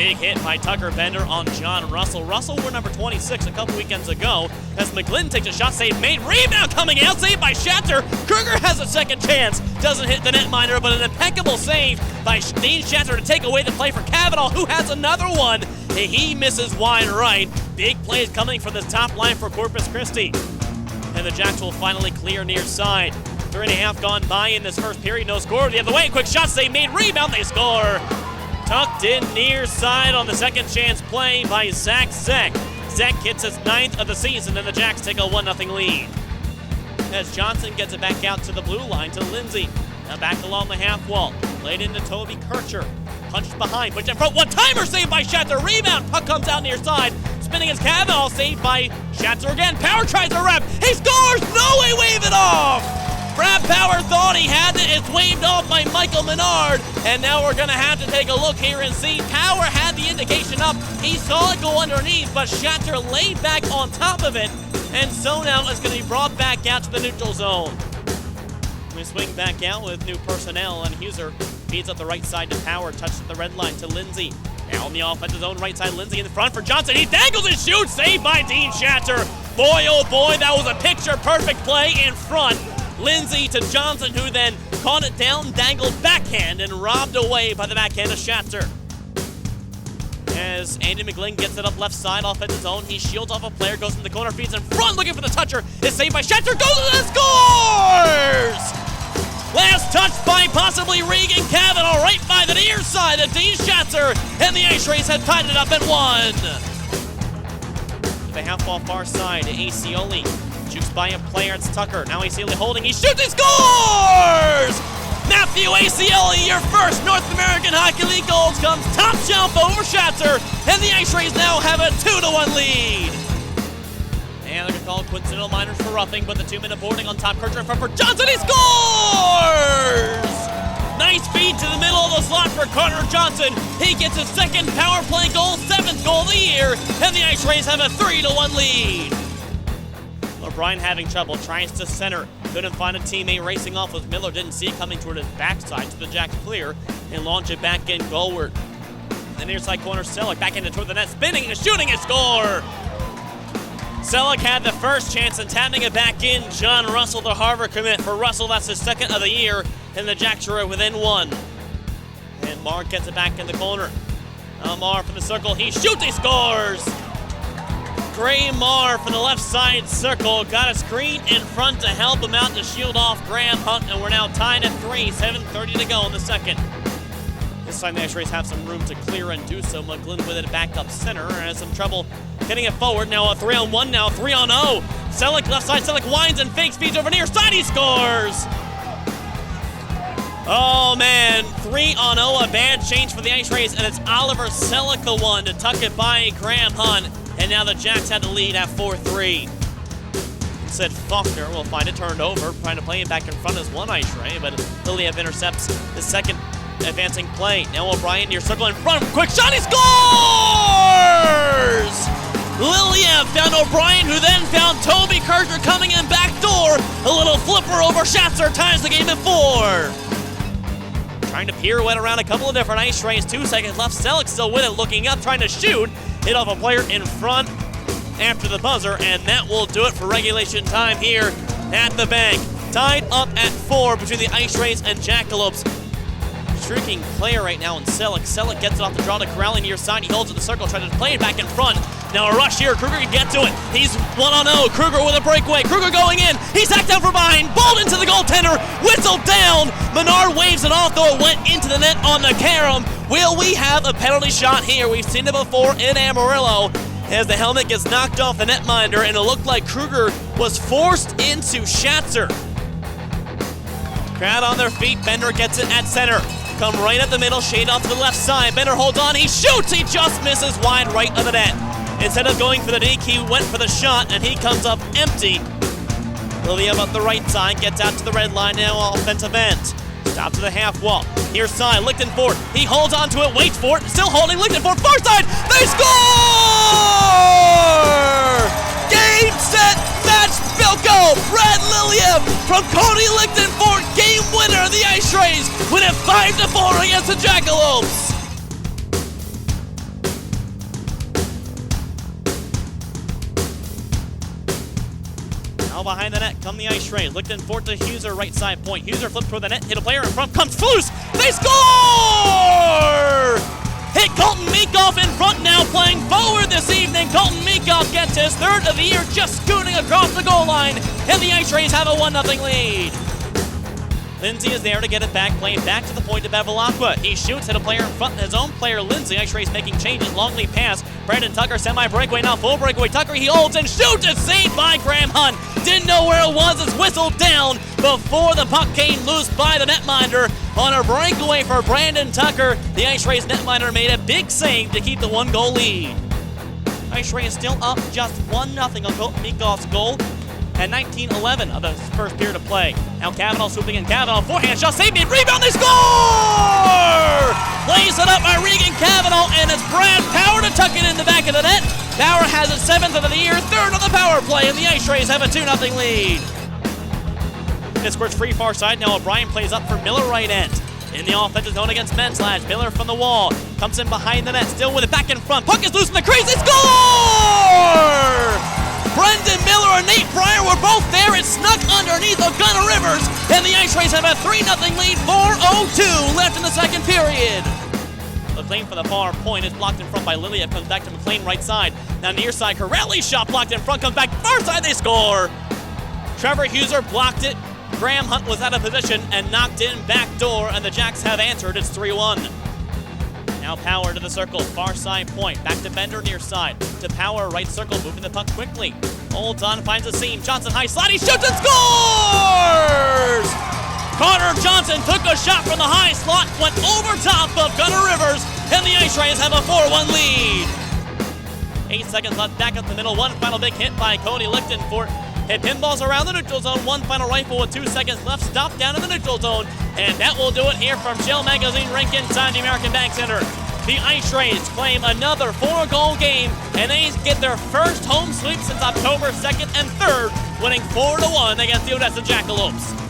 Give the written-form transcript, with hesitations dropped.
Big hit by Tucker Bender on John Russell. Russell wore number 26 a couple weekends ago as McGlynn takes a shot, save made, rebound coming out, saved by Shatter. Kruger has a second chance, doesn't hit the netminder, but an impeccable save by Dean Shatter to take away the play for Cavanaugh, who has another one. He misses wide right. Big plays coming from the top line for Corpus Christi. And the Jacks will finally clear near side. 3.5 gone by in this first period, no score. The other way, quick shots, they made, rebound, they score. Tucked in near side on the second chance play by Zach Zeck. Zeck hits his 9th of the season, and the Jacks take a 1-0 lead. As Johnson gets it back out to the blue line to Lindsay. Now back along the half wall. Laid into Toby Kircher. Punched behind, pushed in front. One-timer saved by Shatter. Rebound. Puck comes out near side. Spinning his Cavanaugh, saved by Shatter again. Power tries to wrap. He scores! No, he waved it off! Brad Power thought he had it. It's waved off by Michael Menard. And now we're going to have to take a look here and see. Power had the indication up. He saw it go underneath, but Shatter laid back on top of it. And so now it's going to be brought back out to the neutral zone. We swing back out with new personnel, and Huser feeds up the right side to Power. Touches at the red line to Lindsay. Now on the offensive zone, right side, Lindsay in the front for Johnson. He dangles and shoots, saved by Dean Shatter. Boy, oh boy, that was a picture-perfect play in front. Lindsay to Johnson, who then caught it down, dangled backhand, and robbed away by the backhand of Shatter. As Andy McGlynn gets it up left side, offensive zone, he shields off a player, goes in the corner, feeds in front, looking for the toucher. It's saved by Shatter, goes and scores! Last touch by possibly Regan Cavanaugh, right by the near side of Dean Shatter, and the IceRays have tied it up at 1. To the half ball far side, Acioli. Jukes by a player, it's Tucker. Now Acioli holding, he shoots, he scores! Matthew Acioli, your first North American Hockey League goals, comes top shelf over Shatter, and the IceRays now have a 2-1 lead. And they're going to call coincidental minors for roughing, but the 2-minute boarding on top, Kircher in front for Johnson, he scores! Nice feed to the middle of the slot for Carter Johnson. He gets his second power play goal, 7th goal of the year, and the IceRays have a 3-1 lead. O'Brien having trouble, tries to center, couldn't find a teammate, racing off with Miller, didn't see it coming toward his backside, to the Jacks clear, and launch it back in goalward. The near side corner, Selleck back into toward the net, spinning and shooting a score! Selleck had the first chance and tapping it back in. John Russell, the Harvard commit. For Russell, that's his 2nd of the year, and the Jacks are within 1. And Marr gets it back in the corner. Marr from the circle, he shoots, he scores! Gray Marr from the left side circle got a screen in front to help him out to shield off Graham Hunt, and we're now tied at 3, 7:30 to go in the second. This time the IceRays have some room to clear and do so. McGlynn with it back up center and has some trouble getting it forward. Now a 3-on-1 now, 3-on-0. Selleck left side, Selleck winds and fakes, feeds over near side, he scores! Oh man, 3-on-0, a bad change for the IceRays, and it's Oliver Selleck the one to tuck it by Graham Hunt. And now the Jacks had the lead at 4-3. Instead, Faulkner will find it turned over, trying to play it back in front as one IceRay, but Liliev intercepts the second advancing play. Now O'Brien near circle in front, quick shot, he scores! Liliev found O'Brien, who then found Toby Kircher coming in back door. A little flipper over Shatter ties the game at 4. Trying to pirouette around a couple of different IceRays, 2 seconds left. Selleck still with it, looking up, trying to shoot. Hit off a player in front after the buzzer, and that will do it for regulation time here at the bank. Tied up at 4 between the IceRays and Jackalopes. Streaking player right now in Selleck. Selleck gets it off the draw to Corrali near side. He holds it in the circle, trying to play it back in front. Now a rush here. Kruger can get to it. He's 1-on-0. Kruger with a breakaway. Kruger going in. He's hacked out from behind. Balled into the goaltender. Whistled down. Menard waves it off, though it went into the net on the carom. Will we have a penalty shot here? We've seen it before in Amarillo as the helmet gets knocked off the netminder, and it looked like Kruger was forced into Shatter. Crowd on their feet. Bender gets it at center. Come right at the middle, shade off to the left side. Bender holds on, he shoots, he just misses wide right of the net. Instead of going for the deke, he went for the shot, and he comes up empty. Liliev up the right side, gets out to the red line now, offensive end. Stop to the half wall. Near side, Lichtenfort, he holds on to it, waits for it, still holding, Lichtenfort, far side, they score! Game, set, match, Bilko! Brad Liliev from Cody Lichtenfort, game winner, the IceRays win it 5-4 against the Jackalopes. behind the net come the IceRays. Lichten for to Huser, right side point. Huser flips toward the net, hit a player in front, comes loose. They score! Hit Colton Meekoff in front now, playing forward this evening. Colton Meekoff gets his third of the year, just scooting across the goal line, and the IceRays have a 1-0 lead. Lindsay is there to get it back, playing back to the point to Bevilacqua. He shoots, hit a player in front, his own player, Lindsay. IceRays making changes, long lead pass. Brandon Tucker, semi-breakaway, now full breakaway. Tucker, he holds and shoots, it's saved by Graham Hunt. Didn't know where it was, it's whistled down before the puck came loose by the netminder. On a breakaway for Brandon Tucker, the IceRays netminder made a big save to keep the 1-goal lead. IceRays still up just 1-0 on Colton Meekoff's goal at 19:11 of the first period of play. Now Cavanaugh swooping in. Cavanaugh, forehand shot, saved it, rebound, they score! Plays it up by Regan Cavanaugh, and it's Brad Power to tuck it in the back of the net. Power has his 7th of the year, 3rd on the power play, and the IceRays have a 2-0 lead. This squirts free far side. Now O'Brien plays up for Miller right end. In the offensive zone against Menslash. Miller from the wall. Comes in behind the net, still with it back in front. Puck is loose in the crease, they score! Brendan Miller and Nate Pryor were both there. It snuck underneath of Gunnar Rivers, and the IceRays have a 3-0 lead, 4:02 left in the second period. McLean for the far point is blocked in front by Liliev, comes back to McLean right side. Now near side, Corelli's shot blocked in front, comes back far side, they score. Trevor Huser blocked it. Graham Hunt was out of position and knocked in back door, and the Jacks have answered. It's 3-1. Now Power to the circle, far side point. Back to Bender near side. To Power, right circle, moving the puck quickly. Holds on, finds a seam. Johnson high slide, he shoots and scores! Connor Johnson took a shot from the high slot, went over top of Gunnar Rivers, and the IceRays have a 4-1 lead. 8 seconds left, back up the middle. One final big hit by Cody Lichten for hit pinballs around the neutral zone. One final rifle with 2 seconds left. Stop down in the neutral zone. And that will do it here from Shell Magazine rink inside the American Bank Center. The IceRays claim another 4-goal game, and they get their first home sweep since October 2nd and 3rd, winning 4-1 against the Odessa Jackalopes.